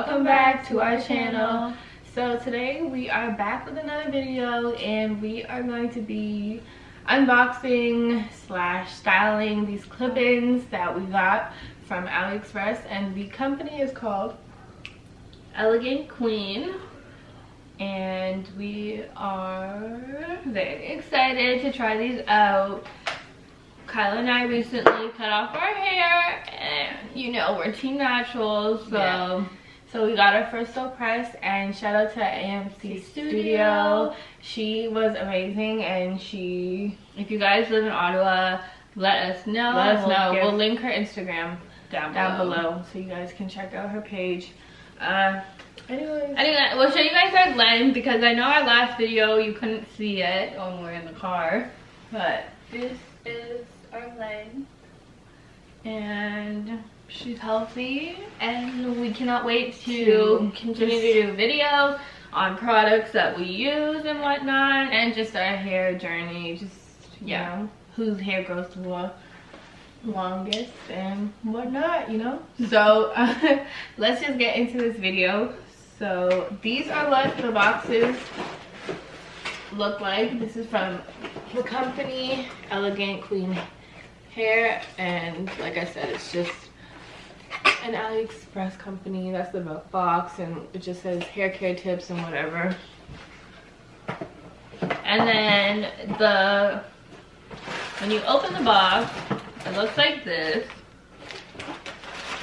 welcome back to our channel. So today we are back with another video, and we are going to be unboxing slash styling these clip-ins that we got from Aliexpress, and the company is called Elegant Queen, and we are very excited to try these out. Kyla and I recently cut off our hair, and you know we're team naturals, so we got our first sew press, and shout out to AMC Studio. She was amazing, and if you guys live in Ottawa, let us know. We'll link her Instagram down below so you guys can check out her page. Anyway, we'll show you guys our lens, because I know our last video you couldn't see it when we were in the car, but this is our lens, and she's healthy, and we cannot wait to continue to do videos on products that we use and whatnot, and just our hair journey, you know, whose hair grows the longest and whatnot, you know. So let's just get into this video. So these are what the boxes look like. This is from the company Elegant Queen Hair, and like I said, it's just an Aliexpress company. That's the box, and it just says hair care tips and whatever. And then when you open the box, it looks like this,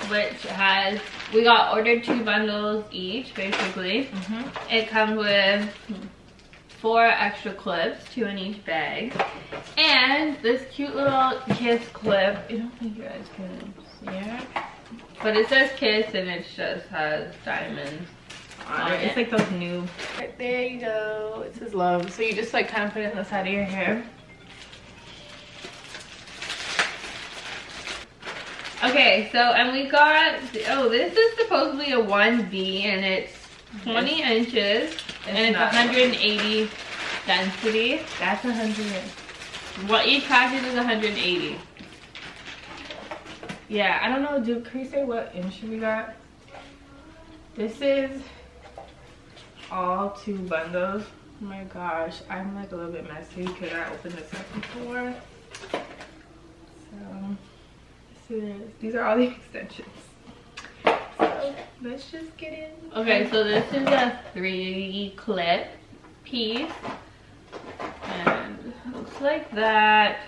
which has, we got ordered 2 bundles each basically. It comes with 4 extra clips, 2 in each bag, and this cute little kiss clip. I don't think you guys can see it, but it says kiss, and it just has diamonds on it. It's like those new, right there you go, it says love. So you just like kind of put it on the side of your hair. Okay, so, and we got, oh, this is supposedly a 1B, and it's 20 inches, and it's 180 density. That's 100. What each package is 180. Yeah, I don't know. Can you say what inch we got? This is all 2 bundles. Oh my gosh, I'm like a little bit messy because I opened this up before. So this is, these are all the extensions. So let's just get in. Okay, so this is a 3 clip piece, and it looks like that.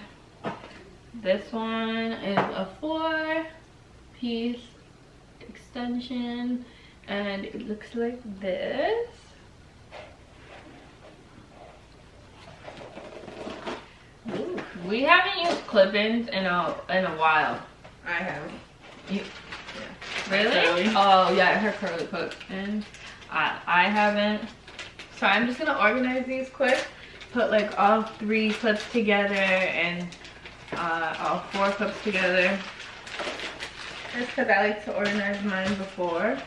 This one is a 4 piece extension, and it looks like this. Ooh, we haven't used clip-ins in a while. I have. Yeah. Really? Oh yeah, her curly clip, and I haven't. So I'm just gonna organize these quick, put like all 3 clips together, and all 4 clips together. Just because I like to organize mine before.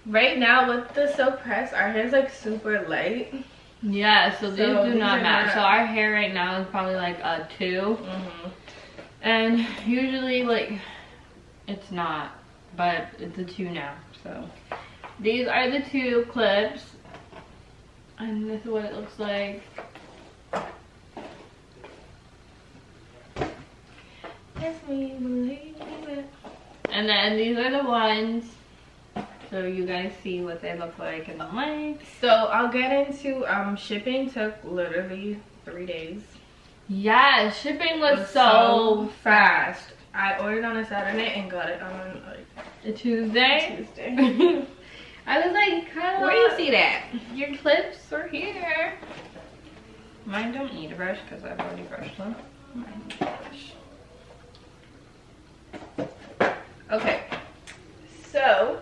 Right now with the silk press, our hair is like super light. Yeah, so these do not match. So our hair right now is probably like a 2. And usually like it's not, but it's a 2 now. So these are the 2 clips, and this is what it looks like. Let me believe it. And then these are the ones, so you guys see what they look like in the light. So I'll get into shipping. Took literally 3 days. Yeah, shipping was so fast. I ordered on a Saturday and got it on like a Tuesday. I was like, Kyla, where do you see that? Your clips are here. Mine don't need a brush because I've already brushed them. Mine needs a brush. Okay, so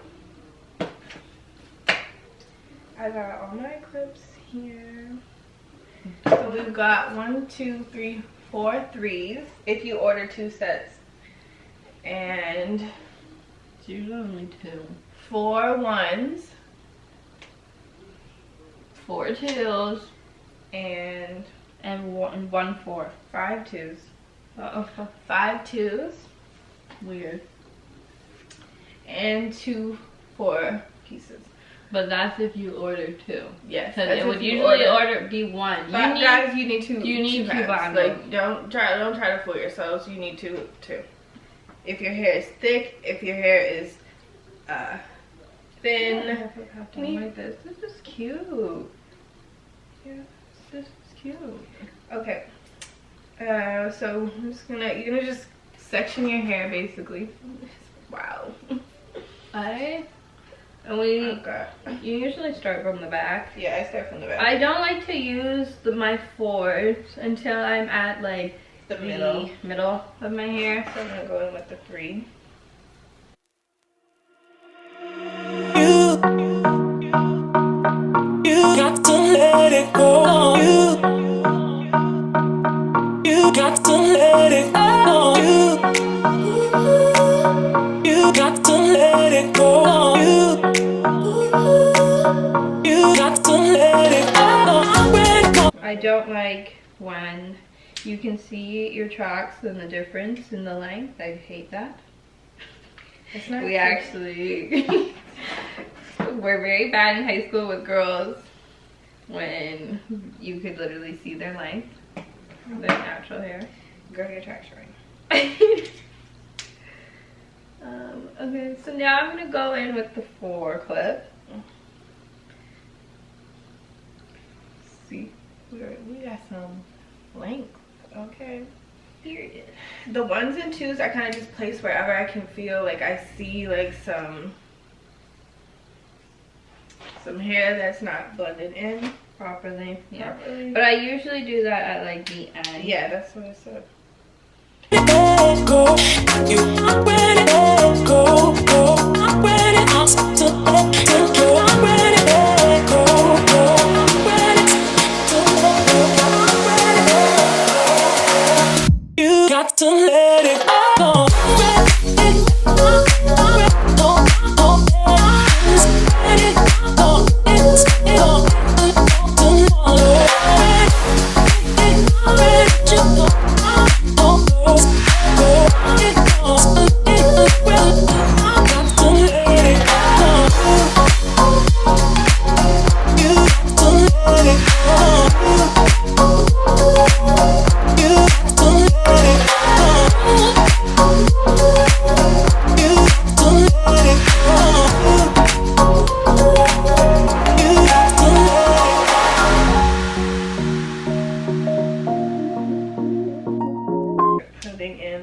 I got all my clips here. So we've got 1, 2, 3, 4 3s if you order 2 sets, and it's usually only 2. 4 1s, 4 2s, and 1 4. 5 2s. 5 2s. Weird. And 2 4 pieces. But that's if you order 2. Yes, because it would usually be 1. But guys, you need two. You need 2 bundles. Like, don't try to fool yourselves. You need two. If your hair is thick, if your hair is thin. Like this. This is cute. Yeah, this is cute. Okay. So I'm just gonna. You're gonna just section your hair basically. Wow. You usually start from the back. Yeah, I start from the back. I don't like to use my 4s until I'm at like the middle of my hair. So I'm gonna go in with the 3. You got to let it go. You got to let it go. You got to let it go. You got to let it go. I don't like when you can see your tracks and the difference in the length. I hate that. It's not we actually we're very bad in high school with girls when you could literally see their length, their natural hair. Girl, your tracks right. Okay, so now I'm gonna go in with the 4 clip. See, we got some length. Okay. Period. The 1s and 2s I kind of just place wherever I can feel like I see like some hair that's not blended in Properly. Yeah. properly. But I usually do that at like the end. Yeah, that's what I said. Let go. You are ready to go. I'm ready to let go. I'm ready to let go. I'm ready to let go. You got to let it go.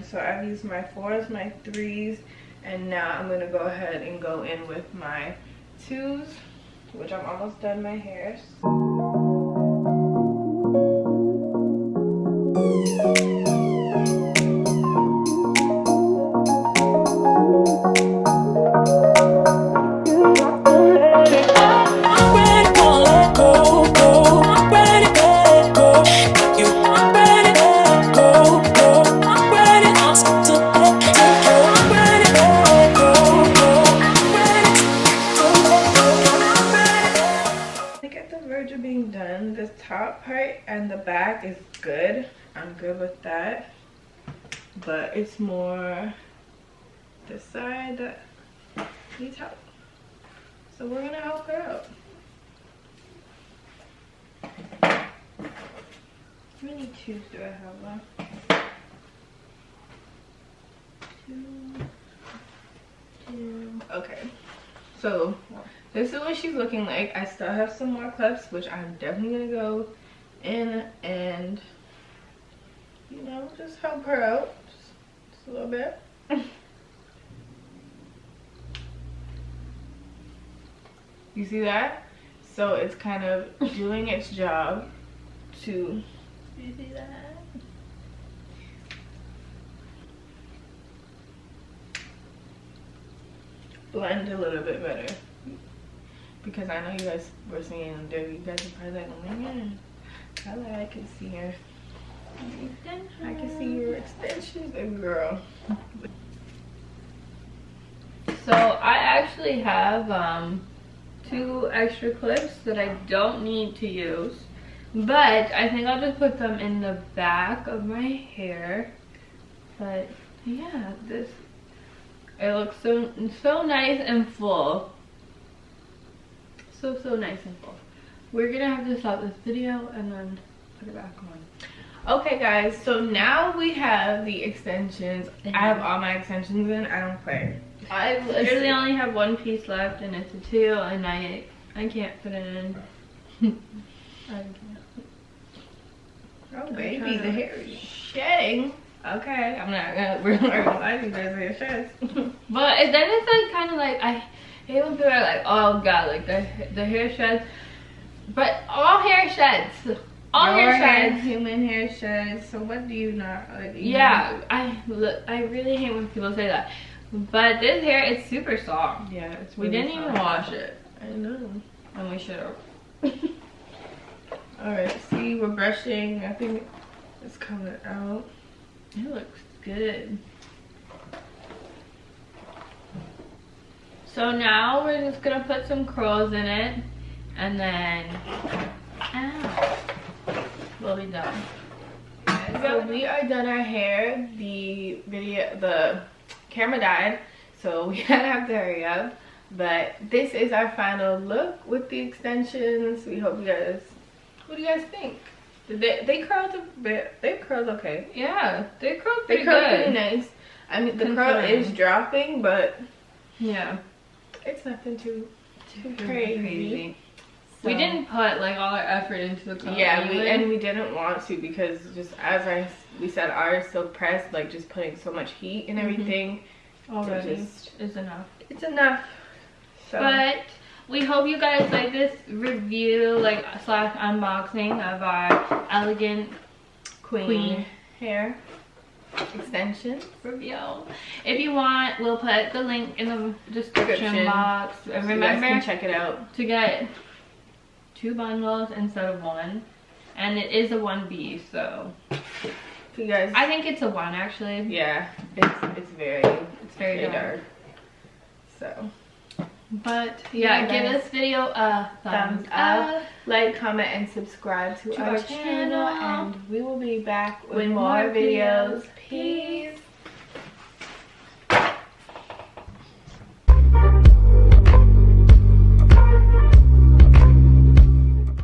So I've used my 4s, my 3s, and now I'm gonna go ahead and go in with my 2s, which I'm almost done my hair. Being done, the top part and the back is good. I'm good with that, but it's more this side that needs help, so we're gonna help her out. How many 2s do I have left? 2. Okay, so this is what she's looking like. I still have some more clips, which I'm definitely gonna go in and, you know, just help her out just a little bit. You see that? So it's kind of doing its job to, you see that? Blend a little bit better. Because I know you guys were seeing them there. You guys are probably like, oh my god, I can see her. I can see your extensions, girl. So I actually have 2 extra clips that I don't need to use, but I think I'll just put them in the back of my hair. But yeah, it looks so nice and full. So nice and full. We're gonna have to stop this video and then put it back on. Okay guys, so now we have the extensions. I have all my extensions in. I don't play. I literally only have one piece left and it's a 2 and I can't fit it in. I can't. Oh baby, the hair is shedding. Okay, we're not gonna lie to you guys, hair sheds. But then it's like kind of like, I hate when people are like, oh god, like the hair sheds. But all hair sheds. All hair sheds. Human hair sheds. So what do you not like? Yeah, I really hate when people say that. But this hair is super soft. Yeah, it's we really didn't even wash it. I know. And we should have. Alright, see, we're brushing. I think it's coming out. It looks good. So now we're just gonna put some curls in it. And then, we'll be done. So we are done our hair. The camera died, so we kind of have to hurry up. But this is our final look with the extensions. We hope you guys. What do you guys think? They curled a bit. They curled okay. Yeah, they curled pretty pretty nice. I mean, the curl is dropping, but yeah, it's nothing too crazy. So. We didn't put like all our effort into the curl. Yeah, we didn't want to, because just as we said, ours still pressed, like just putting so much heat and everything already is enough. It's enough. So. But we hope you guys like this review, like / unboxing of our Elegant Queen hair extension review. If you want, we'll put the link in the description box. And so remember, you guys can check it out to get 2 bundles instead of 1, and it is a 1B, so you guys, I think it's a 1 actually. Yeah, it's very dark. So, but yeah, give this video a thumbs up, like, comment, and subscribe to our channel, and we will be back with more videos. Peace.